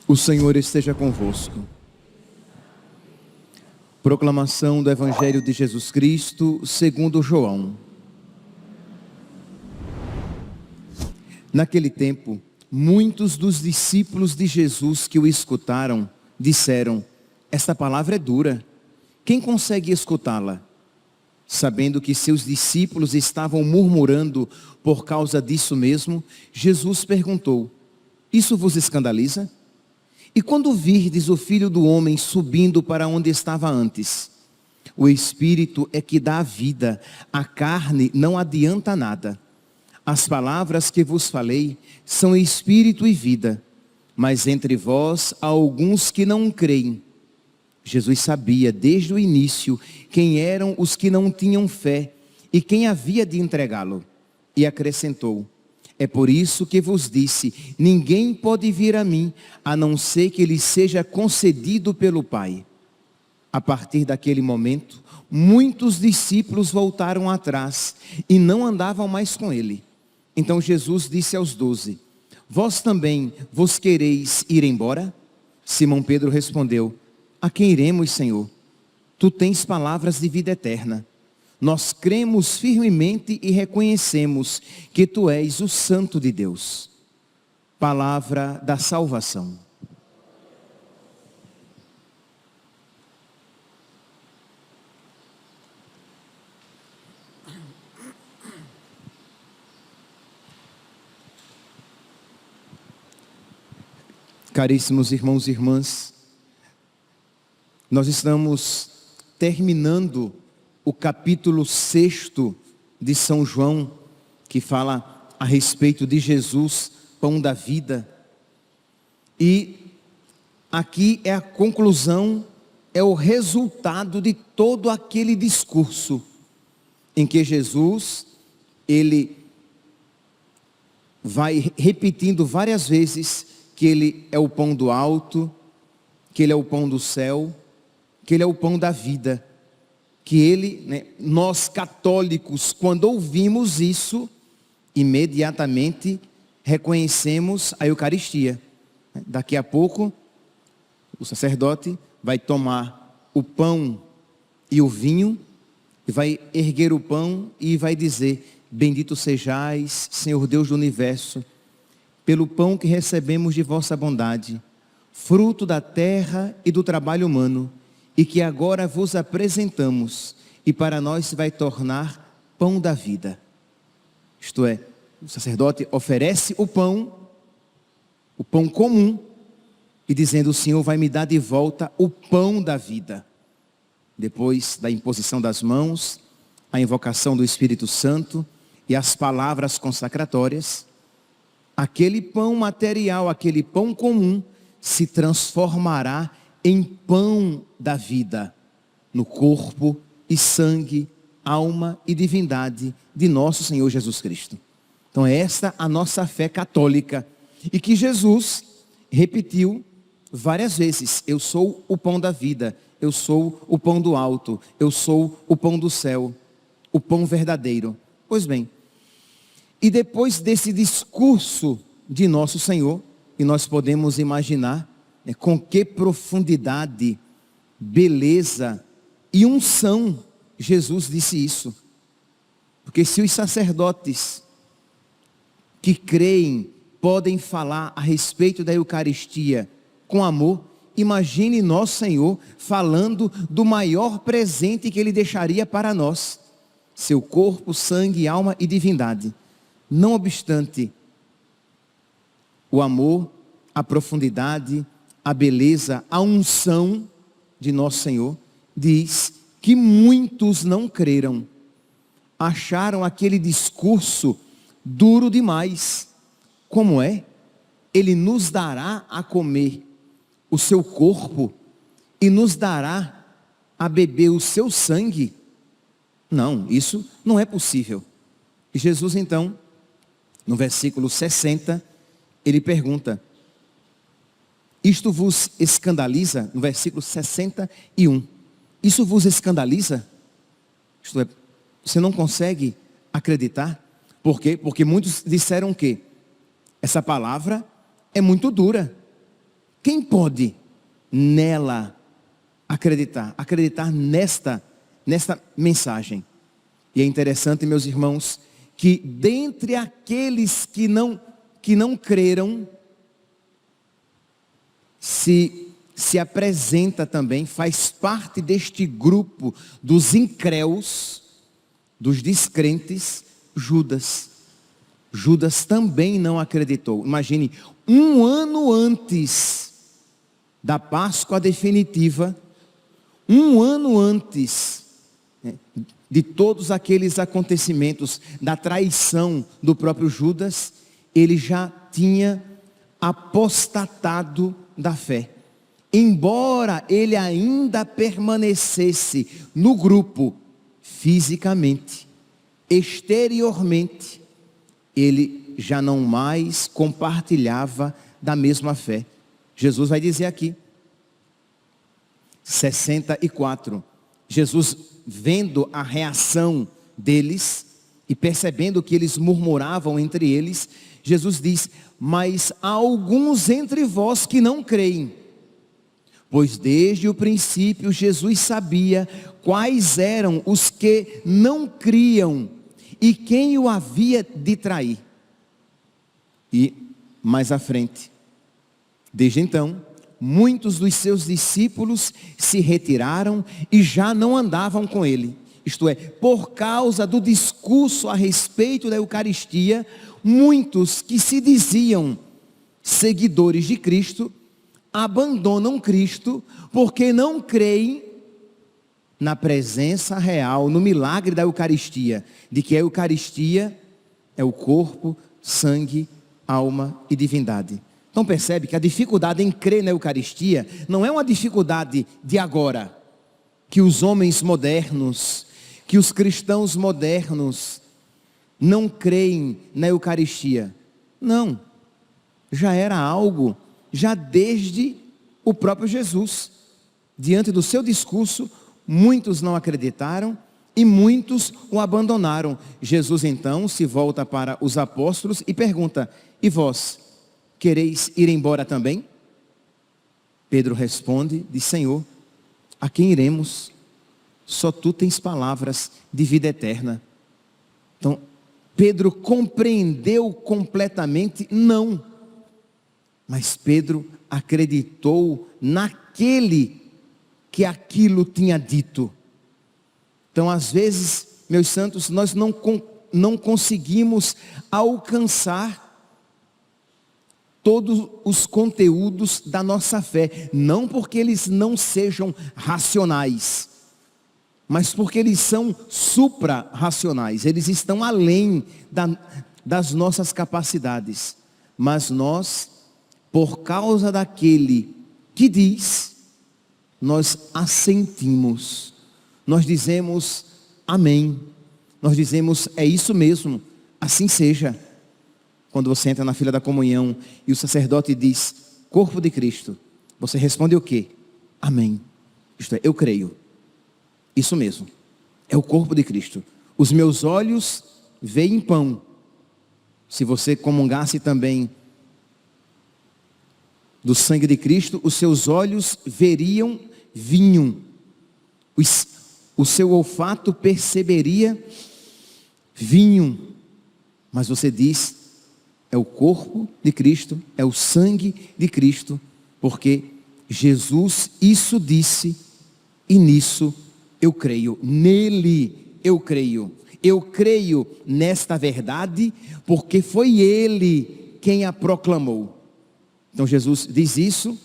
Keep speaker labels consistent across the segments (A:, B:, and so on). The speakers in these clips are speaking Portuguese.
A: O Senhor esteja convosco. Proclamação do Evangelho de Jesus Cristo, segundo João. Naquele tempo, muitos dos discípulos de Jesus que o escutaram, disseram: esta palavra é dura, quem consegue escutá-la? Sabendo que seus discípulos estavam murmurando por causa disso mesmo, Jesus perguntou: isso vos escandaliza? E quando virdes o Filho do Homem subindo para onde estava antes? O Espírito é que dá a vida, a carne não adianta nada. As palavras que vos falei são Espírito e vida, mas entre vós há alguns que não creem. Jesus sabia desde o início quem eram os que não tinham fé e quem havia de entregá-lo. E acrescentou: é por isso que vos disse, ninguém pode vir a mim, a não ser que lhe seja concedido pelo Pai. A partir daquele momento, muitos discípulos voltaram atrás e não andavam mais com ele. Então Jesus disse aos 12, vós também vos quereis ir embora? Simão Pedro respondeu, a quem iremos, Senhor? Tu tens palavras de vida eterna. Nós cremos firmemente e reconhecemos que Tu és o Santo de Deus. Palavra da salvação. Caríssimos irmãos e irmãs, nós estamos terminando o capítulo 6 de São João, que fala a respeito de Jesus, pão da vida. E aqui é a conclusão, é o resultado de todo aquele discurso em que Jesus, ele vai repetindo várias vezes que ele é o pão do alto, que ele é o pão do céu, que ele é o pão da vida. Que ele, nós católicos, quando ouvimos isso, imediatamente reconhecemos a Eucaristia. Daqui a pouco, o sacerdote vai tomar o pão e o vinho, e vai erguer o pão e vai dizer, bendito sejais, Senhor Deus do Universo, pelo pão que recebemos de vossa bondade, fruto da terra e do trabalho humano, e que agora vos apresentamos, e para nós se vai tornar pão da vida. Isto é, o sacerdote oferece o pão comum, e dizendo, o Senhor vai me dar de volta o pão da vida. Depois da imposição das mãos, a invocação do Espírito Santo e as palavras consacratórias, aquele pão material, aquele pão comum, se transformará em pão da vida, no corpo e sangue, alma e divindade de nosso Senhor Jesus Cristo. Então é esta a nossa fé católica, e que Jesus repetiu várias vezes, eu sou o pão da vida, eu sou o pão do alto, eu sou o pão do céu, o pão verdadeiro. Pois bem, e depois desse discurso de nosso Senhor, e nós podemos imaginar com que profundidade, beleza e unção Jesus disse isso. Porque se os sacerdotes que creem podem falar a respeito da Eucaristia com amor, imagine nosso Senhor falando do maior presente que Ele deixaria para nós, seu corpo, sangue, alma e divindade. Não obstante, o amor, a profundidade, a beleza, a unção de nosso Senhor, diz que muitos não creram, acharam aquele discurso duro demais. Como é? Ele nos dará a comer o seu corpo e nos dará a beber o seu sangue? Não, isso não é possível. E Jesus então, no versículo 60, ele pergunta, Isto vos escandaliza, no versículo 61. Isso vos escandaliza? Isto é, você não consegue acreditar? Por quê? Porque muitos disseram que essa palavra é muito dura. Quem pode nela acreditar? Acreditar nesta mensagem. E é interessante, meus irmãos, que dentre aqueles que não creram, se apresenta também, faz parte deste grupo dos incréus, dos descrentes, Judas. Judas também não acreditou. Imagine, 1 ano antes da Páscoa definitiva, 1 ano antes, né, de todos aqueles acontecimentos, da traição do próprio Judas, ele já tinha apostatado da fé. Embora ele ainda permanecesse no grupo, fisicamente, exteriormente, ele já não mais compartilhava da mesma fé. Jesus vai dizer aqui, 64, Jesus vendo a reação deles e percebendo que eles murmuravam entre eles, Jesus diz: mas há alguns entre vós que não creem. Pois desde o princípio Jesus sabia quais eram os que não criam e quem o havia de trair. E mais à frente, desde então, muitos dos seus discípulos se retiraram e já não andavam com ele. Isto é, por causa do discurso a respeito da Eucaristia, muitos que se diziam seguidores de Cristo, abandonam Cristo porque não creem na presença real, no milagre da Eucaristia, de que a Eucaristia é o corpo, sangue, alma e divindade. Então percebe que a dificuldade em crer na Eucaristia não é uma dificuldade de agora, que os homens modernos, que os cristãos modernos não creem na Eucaristia. Não, já era algo, já desde o próprio Jesus. Diante do seu discurso, muitos não acreditaram e muitos o abandonaram. Jesus então se volta para os apóstolos e pergunta: e vós, quereis ir embora também? Pedro responde, diz: Senhor, a quem iremos? Só tu tens palavras de vida eterna. Então, Pedro compreendeu completamente? Não. Mas Pedro acreditou naquele que aquilo tinha dito. Então, às vezes, meus santos, nós não conseguimos alcançar todos os conteúdos da nossa fé. Não porque eles não sejam racionais, mas porque eles são supra-racionais. Eles estão além das nossas capacidades. Mas nós, por causa daquele que diz, nós assentimos. Nós dizemos amém. Nós dizemos é isso mesmo, assim seja. Quando você entra na fila da comunhão e o sacerdote diz corpo de Cristo, você responde o quê? Amém. Isto é, eu creio. Isso mesmo, é o corpo de Cristo. Os meus olhos veem pão. Se você comungasse também do sangue de Cristo, os seus olhos veriam vinho. O seu olfato perceberia vinho. Mas você diz, é o corpo de Cristo, é o sangue de Cristo, porque Jesus isso disse e nisso eu creio. Nele eu creio. Eu creio nesta verdade porque foi Ele quem a proclamou. Então Jesus diz isso.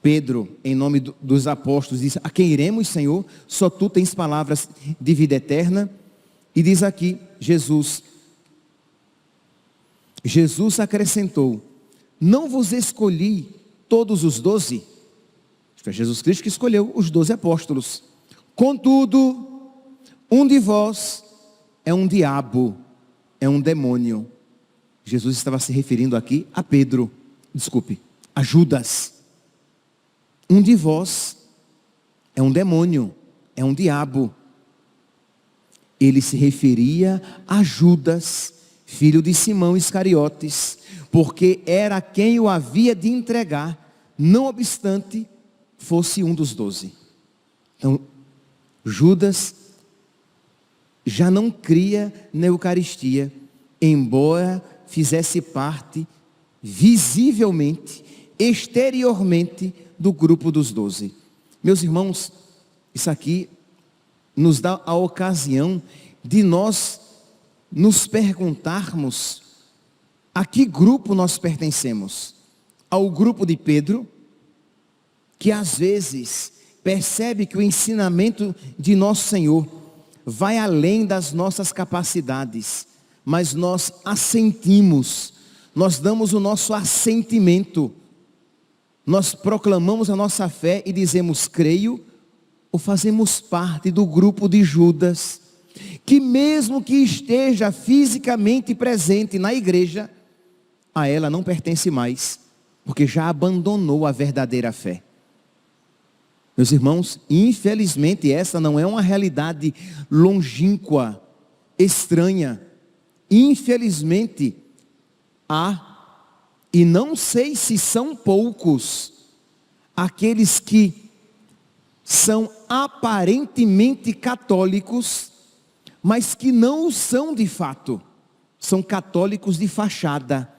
A: Pedro, em nome dos apóstolos, diz: a quem iremos, Senhor? Só tu tens palavras de vida eterna. E diz aqui Jesus acrescentou: não vos escolhi todos os 12? Foi Jesus Cristo que escolheu os 12 apóstolos. Contudo, um de vós é um diabo, é um demônio. Jesus estava se referindo aqui a Pedro. Desculpe, a Judas. Um de vós é um demônio, é um diabo. Ele se referia a Judas, filho de Simão Iscariotes, porque era quem o havia de entregar, não obstante fosse um dos 12. Então, Judas já não cria na Eucaristia, embora fizesse parte visivelmente, exteriormente do grupo dos 12. Meus irmãos, isso aqui nos dá a ocasião de nós nos perguntarmos a que grupo nós pertencemos. Ao grupo de Pedro, que às vezes percebe que o ensinamento de nosso Senhor vai além das nossas capacidades, mas nós assentimos, nós damos o nosso assentimento, nós proclamamos a nossa fé e dizemos creio, ou fazemos parte do grupo de Judas, que mesmo que esteja fisicamente presente na igreja, a ela não pertence mais, porque já abandonou a verdadeira fé. Meus irmãos, infelizmente essa não é uma realidade longínqua, estranha. Infelizmente há, e não sei se são poucos, aqueles que são aparentemente católicos, mas que não o são de fato. São católicos de fachada.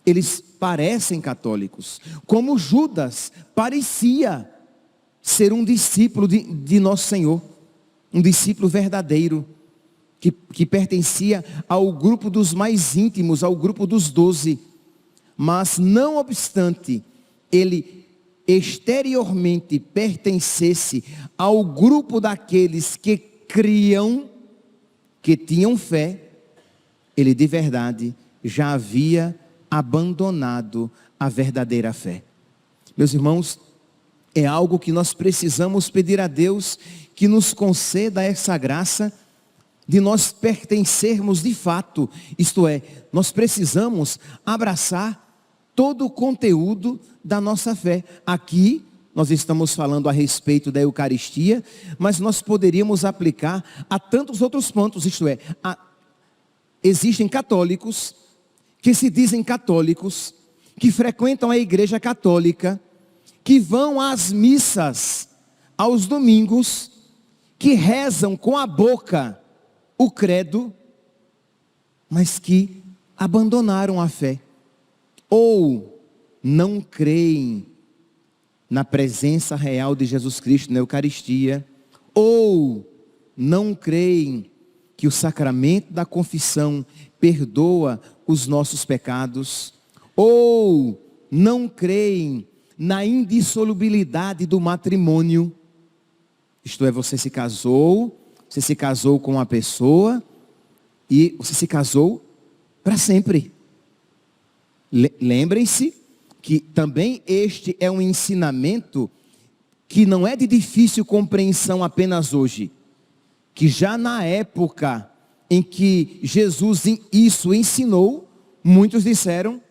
A: Eles parecem católicos, como Judas parecia ser um discípulo de nosso Senhor, um discípulo verdadeiro, que pertencia ao grupo dos mais íntimos, ao grupo dos 12, mas não obstante ele exteriormente pertencesse ao grupo daqueles que criam, que tinham fé, ele de verdade já havia abandonado a verdadeira fé. Meus irmãos, é algo que nós precisamos pedir a Deus que nos conceda essa graça de nós pertencermos de fato, isto é, nós precisamos abraçar todo o conteúdo da nossa fé. Aqui nós estamos falando a respeito da Eucaristia, mas nós poderíamos aplicar a tantos outros pontos, isto é, existem católicos que se dizem católicos, que frequentam a igreja católica, que vão às missas aos domingos, que rezam com a boca o credo, mas que abandonaram a fé, ou não creem na presença real de Jesus Cristo na Eucaristia, ou não creem que o sacramento da confissão perdoa os nossos pecados, ou não creem na indissolubilidade do matrimônio. Isto é, você se casou com uma pessoa e você se casou para sempre. Lembrem-se que também este é um ensinamento que não é de difícil compreensão apenas hoje, que já na época em que Jesus isso ensinou, muitos disseram,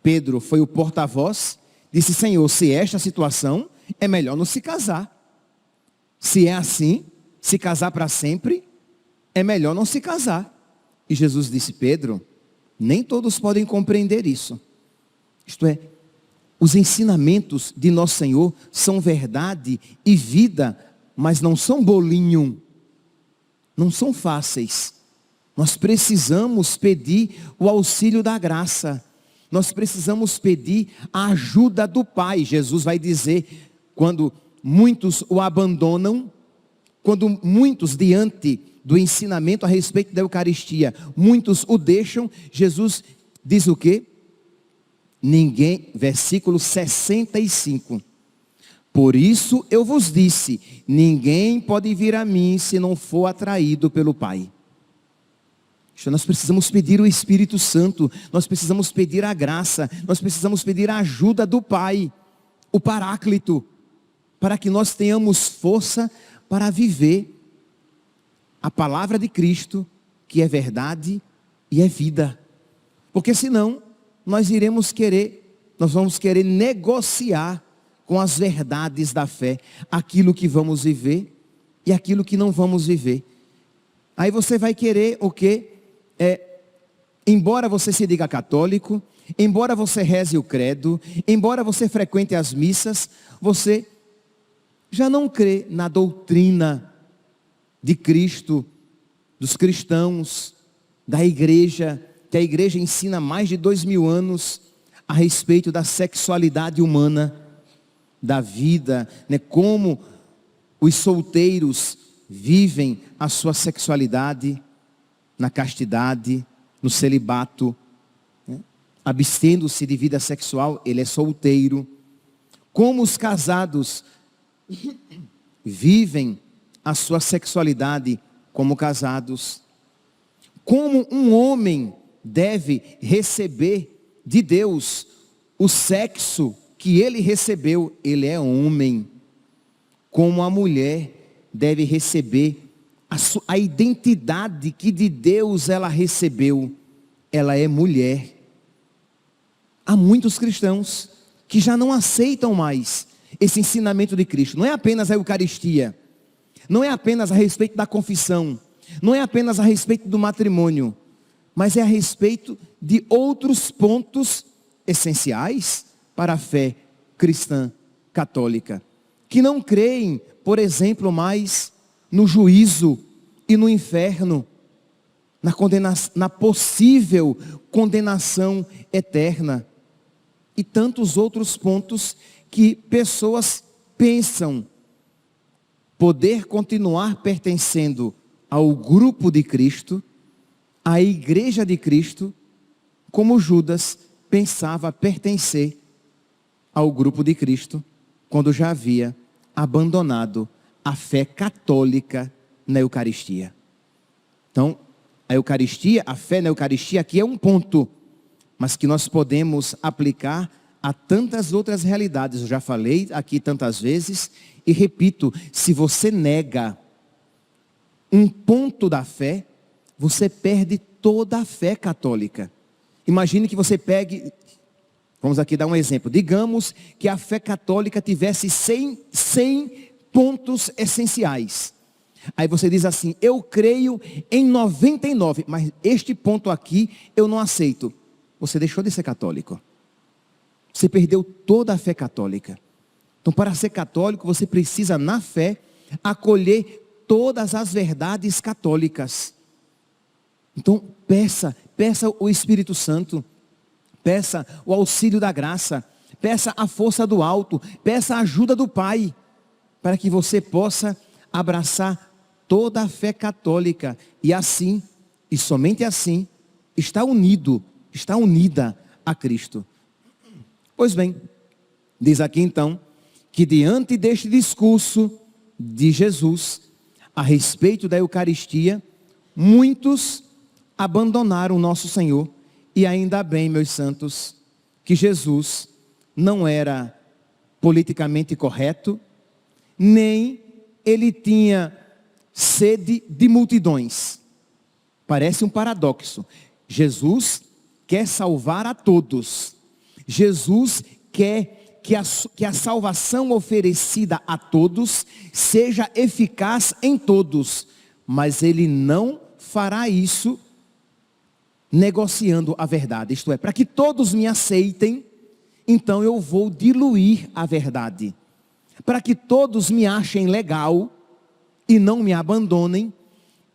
A: Pedro foi o porta-voz, disse, Senhor, se esta situação, é melhor não se casar. Se é assim, se casar para sempre, é melhor não se casar. E Jesus disse, Pedro, nem todos podem compreender isso. Isto é, os ensinamentos de nosso Senhor são verdade e vida, mas não são bolinho, não são fáceis. Nós precisamos pedir o auxílio da graça. Nós precisamos pedir a ajuda do Pai. Jesus vai dizer, quando muitos o abandonam, quando muitos diante do ensinamento a respeito da Eucaristia, muitos o deixam, Jesus diz o quê? Ninguém, versículo 65. Por isso eu vos disse, ninguém pode vir a mim se não for atraído pelo Pai. Nós precisamos pedir o Espírito Santo, nós precisamos pedir a graça, nós precisamos pedir a ajuda do Pai, o Paráclito, para que nós tenhamos força para viver a palavra de Cristo, que é verdade e é vida. Porque senão, nós iremos querer nós vamos querer negociar com as verdades da fé aquilo que vamos viver e aquilo que não vamos viver. Aí você vai querer o quê? Embora você se diga católico, embora você reze o credo, embora você frequente as missas, você já não crê na doutrina de Cristo, dos cristãos, da igreja, que a igreja ensina há mais de 2000 anos a respeito da sexualidade humana, da vida, né? Como os solteiros vivem a sua sexualidade na castidade, no celibato, né? Abstendo-se de vida sexual, ele é solteiro. Como os casados vivem a sua sexualidade como casados. Como um homem deve receber de Deus o sexo que ele recebeu, ele é homem. Como a mulher deve receber a identidade que de Deus ela recebeu, ela é mulher. Há muitos cristãos que já não aceitam mais esse ensinamento de Cristo. Não é apenas a Eucaristia, não é apenas a respeito da confissão, não é apenas a respeito do matrimônio, mas é a respeito de outros pontos essenciais para a fé cristã católica, que não creem, por exemplo, mais no juízo e no inferno, na possível condenação eterna, e tantos outros pontos que pessoas pensam poder continuar pertencendo ao grupo de Cristo, à igreja de Cristo, como Judas pensava pertencer ao grupo de Cristo, quando já havia abandonado a fé católica na Eucaristia. Então, a Eucaristia, a fé na Eucaristia aqui é um ponto, mas que nós podemos aplicar a tantas outras realidades. Eu já falei aqui tantas vezes e repito, se você nega um ponto da fé, você perde toda a fé católica. Imagine que você pegue, vamos aqui dar um exemplo, digamos que a fé católica tivesse 100 pontos essenciais. Aí você diz assim, eu creio em 99, mas este ponto aqui eu não aceito. Você deixou de ser católico. Você perdeu toda a fé católica. Então, para ser católico, você precisa, na fé, acolher todas as verdades católicas. Então, peça o Espírito Santo, peça o auxílio da graça, peça a força do alto, peça a ajuda do Pai, para que você possa abraçar toda a fé católica, e assim, e somente assim, está unida a Cristo. Pois bem, diz aqui então, que diante deste discurso de Jesus, a respeito da Eucaristia, muitos abandonaram o nosso Senhor, e ainda bem, meus santos, que Jesus não era politicamente correto, nem ele tinha sede de multidões. Parece um paradoxo. Jesus quer salvar a todos. Jesus quer que a salvação oferecida a todos seja eficaz em todos. Mas ele não fará isso negociando a verdade. Isto é, para que todos me aceitem, então eu vou diluir a verdade. Para que todos me achem legal e não me abandonem,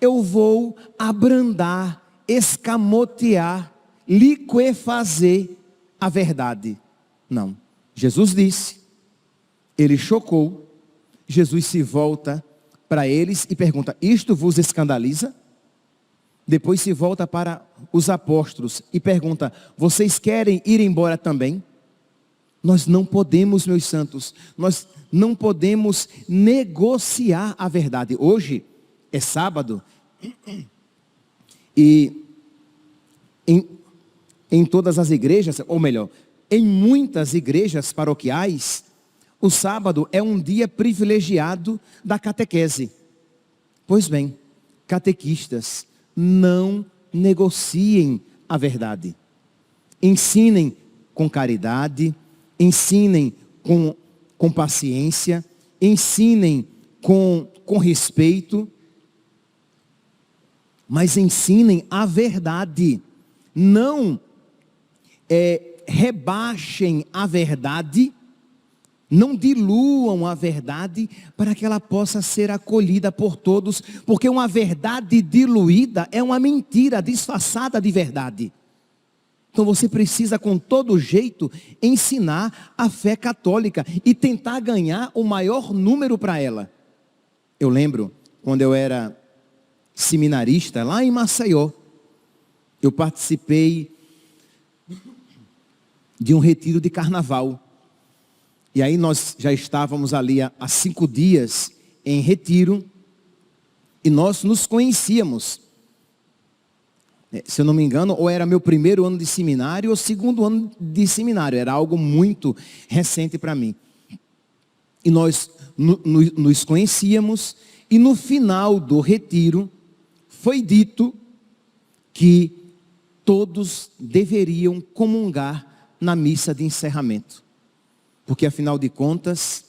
A: eu vou abrandar, escamotear, liquefazer a verdade. Não. Jesus disse, ele chocou, Jesus se volta para eles e pergunta, isto vos escandaliza? Depois se volta para os apóstolos e pergunta, vocês querem ir embora também? Nós não podemos, meus santos, nós não podemos negociar a verdade. Hoje é sábado e em todas as igrejas, ou melhor, em muitas igrejas paroquiais, o sábado é um dia privilegiado da catequese. Pois bem, catequistas, não negociem a verdade. Ensinem com caridade, ensinem com paciência, ensinem com respeito, mas ensinem a verdade. Não rebaixem a verdade, não diluam a verdade para que ela possa ser acolhida por todos, porque uma verdade diluída é uma mentira disfarçada de verdade. Então você precisa com todo jeito ensinar a fé católica e tentar ganhar o maior número para ela. Eu lembro quando eu era seminarista lá em Maceió, eu participei de um retiro de carnaval. E aí nós já estávamos ali há 5 dias em retiro e nós nos conhecíamos. Se eu não me engano, ou era meu primeiro ano de seminário ou segundo ano de seminário. Era algo muito recente para mim. E nós nos conhecíamos e no final do retiro foi dito que todos deveriam comungar na missa de encerramento. Porque afinal de contas,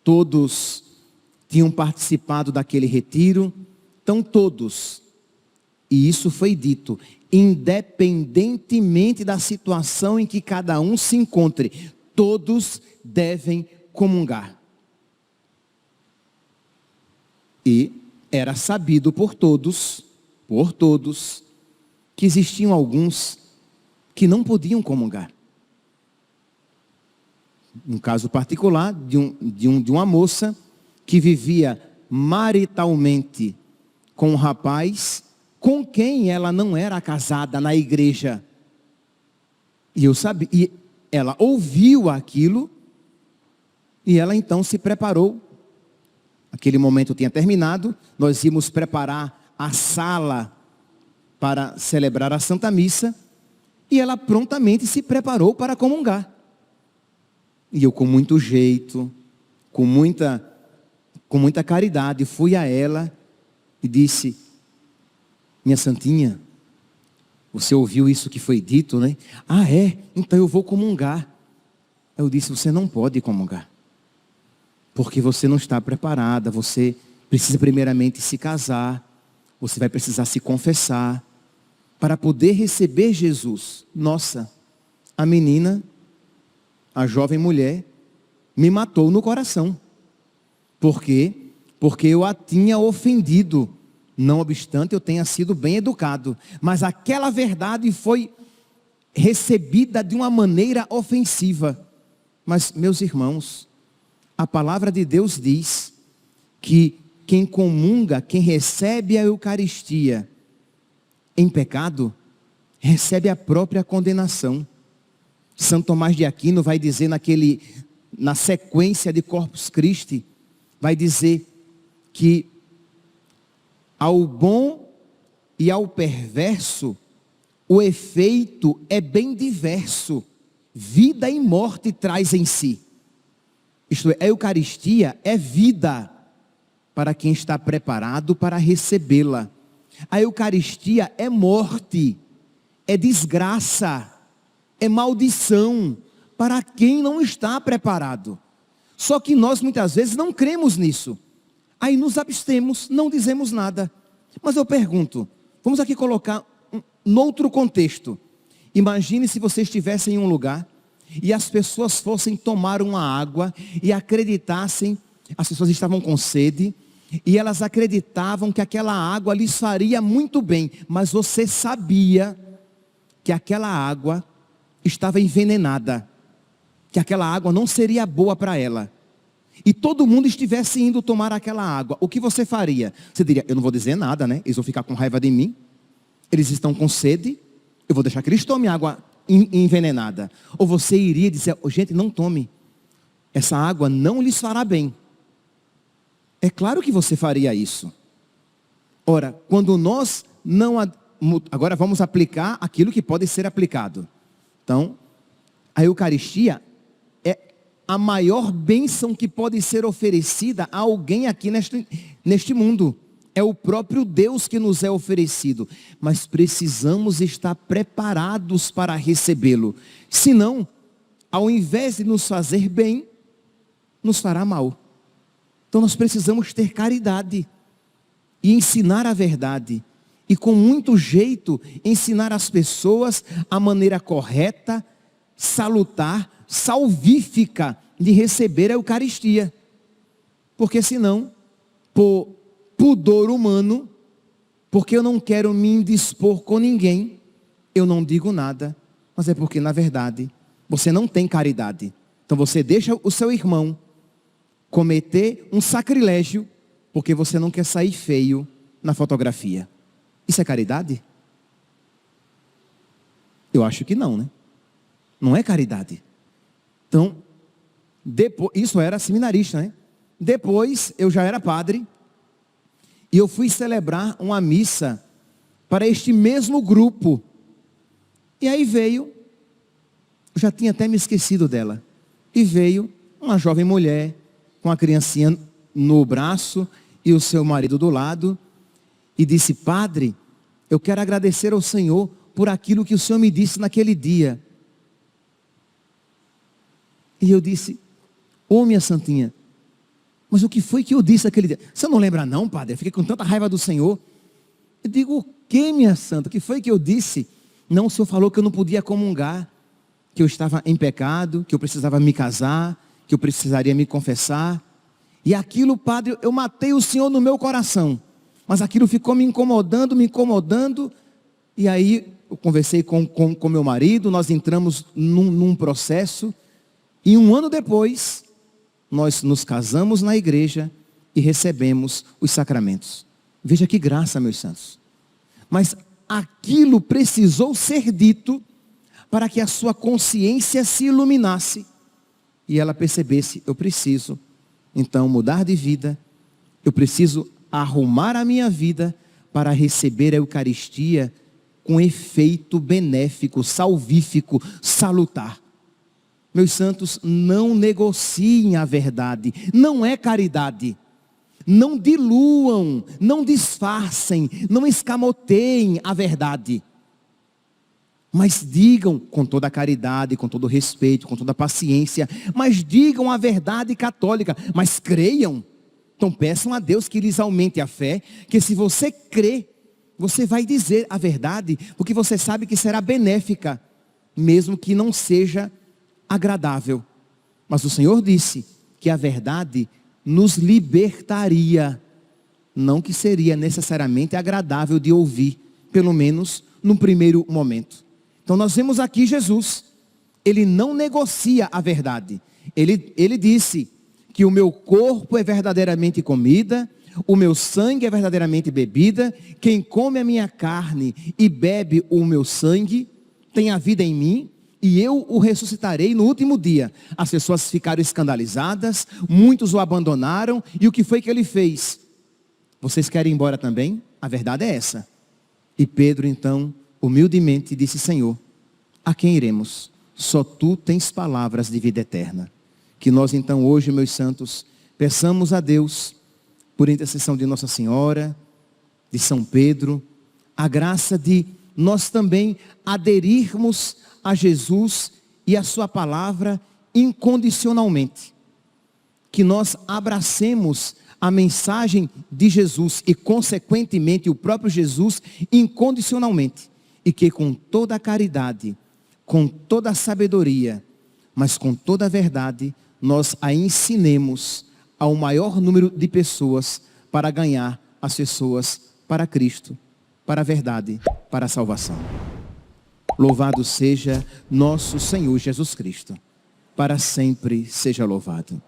A: todos tinham participado daquele retiro, então todos, e isso foi dito, independentemente da situação em que cada um se encontre, todos devem comungar. E era sabido por todos, que existiam alguns que não podiam comungar. Um caso particular de uma moça que vivia maritalmente com um rapaz com quem ela não era casada na igreja. E eu sabia, e ela ouviu aquilo e ela então se preparou. Aquele momento tinha terminado, nós íamos preparar a sala para celebrar a Santa Missa e ela prontamente se preparou para comungar. E eu com muito jeito, com muita caridade, fui a ela e disse: minha santinha, você ouviu isso que foi dito, né? Ah, é? Então eu vou comungar. Eu disse: você não pode comungar. Porque você não está preparada, você precisa primeiramente se casar, você vai precisar se confessar, para poder receber Jesus. Nossa, a menina, a jovem mulher, me matou no coração. Por quê? Porque eu a tinha ofendido. Não obstante eu tenha sido bem educado. Mas aquela verdade foi recebida de uma maneira ofensiva. Mas, meus irmãos, a palavra de Deus diz que quem comunga, quem recebe a Eucaristia em pecado, recebe a própria condenação. São Tomás de Aquino vai dizer na sequência de Corpus Christi, vai dizer que ao bom e ao perverso, o efeito é bem diverso. Vida e morte traz em si. Isto é, a Eucaristia é vida para quem está preparado para recebê-la. A Eucaristia é morte, é desgraça, é maldição para quem não está preparado. Só que nós muitas vezes não cremos nisso. Aí nos abstemos, não dizemos nada. Mas eu pergunto, vamos aqui colocar noutro contexto. Imagine se você estivesse em um lugar e as pessoas fossem tomar uma água e acreditassem, as pessoas estavam com sede e elas acreditavam que aquela água lhes faria muito bem, mas você sabia que aquela água estava envenenada, que aquela água não seria boa para ela, e todo mundo estivesse indo tomar aquela água, o que você faria? Você diria: eu não vou dizer nada, né? Eles vão ficar com raiva de mim, eles estão com sede, eu vou deixar que eles tomem água envenenada. Ou você iria dizer: oh, gente, não tome, essa água não lhes fará bem. É claro que você faria isso. Ora, quando nós não... Agora vamos aplicar aquilo que pode ser aplicado. Então, a Eucaristia é a maior bênção que pode ser oferecida a alguém aqui neste mundo. é o próprio Deus que nos é oferecido, mas precisamos estar preparados para recebê-lo. Senão, ao invés de nos fazer bem, nos fará mal. Então nós precisamos ter caridade e ensinar a verdade. E com muito jeito, ensinar as pessoas a maneira correta, salutar, salvífica de receber a Eucaristia. Porque senão, por pudor humano, porque eu não quero me indispor com ninguém, eu não digo nada. Mas é porque, na verdade, você não tem caridade. Então você deixa o seu irmão cometer um sacrilégio, porque você não quer sair feio na fotografia. Isso é caridade? Eu acho que não, né? Não é caridade. Então, depois, isso era seminarista, né? Depois, eu já era padre, e eu fui celebrar uma missa para este mesmo grupo. E aí veio, eu já tinha até me esquecido dela, e veio uma jovem mulher, com a criancinha no braço, e o seu marido do lado, e disse: padre, eu quero agradecer ao Senhor por aquilo que o Senhor me disse naquele dia. E eu disse: ô minha santinha, mas o que foi que eu disse naquele dia? Você não lembra não, padre? Eu fiquei com tanta raiva do Senhor. Eu digo: o que, minha santa? O que foi que eu disse? Não, o Senhor falou que eu não podia comungar, que eu estava em pecado, que eu precisava me casar, que eu precisaria me confessar. E aquilo, padre, eu matei o Senhor no meu coração. Mas aquilo ficou me incomodando. E aí eu conversei com meu marido, nós entramos num processo. E 1 ano depois, nós nos casamos na igreja e recebemos os sacramentos. Veja que graça, meus santos. Mas aquilo precisou ser dito para que a sua consciência se iluminasse e ela percebesse: eu preciso então mudar de vida, eu preciso arrumar a minha vida para receber a Eucaristia com efeito benéfico, salvífico, salutar. Meus santos, não negociem a verdade, não é caridade. Não diluam, não disfarcem, não escamoteiem a verdade. Mas digam com toda a caridade, com todo o respeito, com toda a paciência, mas digam a verdade católica, mas creiam. Então peçam a Deus que lhes aumente a fé, que se você crê, você vai dizer a verdade, porque você sabe que será benéfica, mesmo que não seja agradável. Mas o Senhor disse que a verdade nos libertaria, não que seria necessariamente agradável de ouvir, pelo menos no primeiro momento. Então nós vemos aqui Jesus, ele não negocia a verdade. Ele disse que o meu corpo é verdadeiramente comida, o meu sangue é verdadeiramente bebida, quem come a minha carne e bebe o meu sangue tem a vida em mim, e eu o ressuscitarei no último dia. As pessoas ficaram escandalizadas, muitos o abandonaram, e o que foi que ele fez? Vocês querem ir embora também? A verdade é essa. E Pedro então, humildemente disse: Senhor, a quem iremos? Só tu tens palavras de vida eterna. Que nós então hoje, meus santos, peçamos a Deus, por intercessão de Nossa Senhora, de São Pedro, a graça de nós também aderirmos a Jesus e a sua palavra incondicionalmente. Que nós abracemos a mensagem de Jesus e consequentemente o próprio Jesus incondicionalmente. E que com toda a caridade, com toda a sabedoria, mas com toda a verdade, nós a ensinemos ao maior número de pessoas para ganhar as pessoas para Cristo, para a verdade, para a salvação. Louvado seja nosso Senhor Jesus Cristo. Para sempre seja louvado.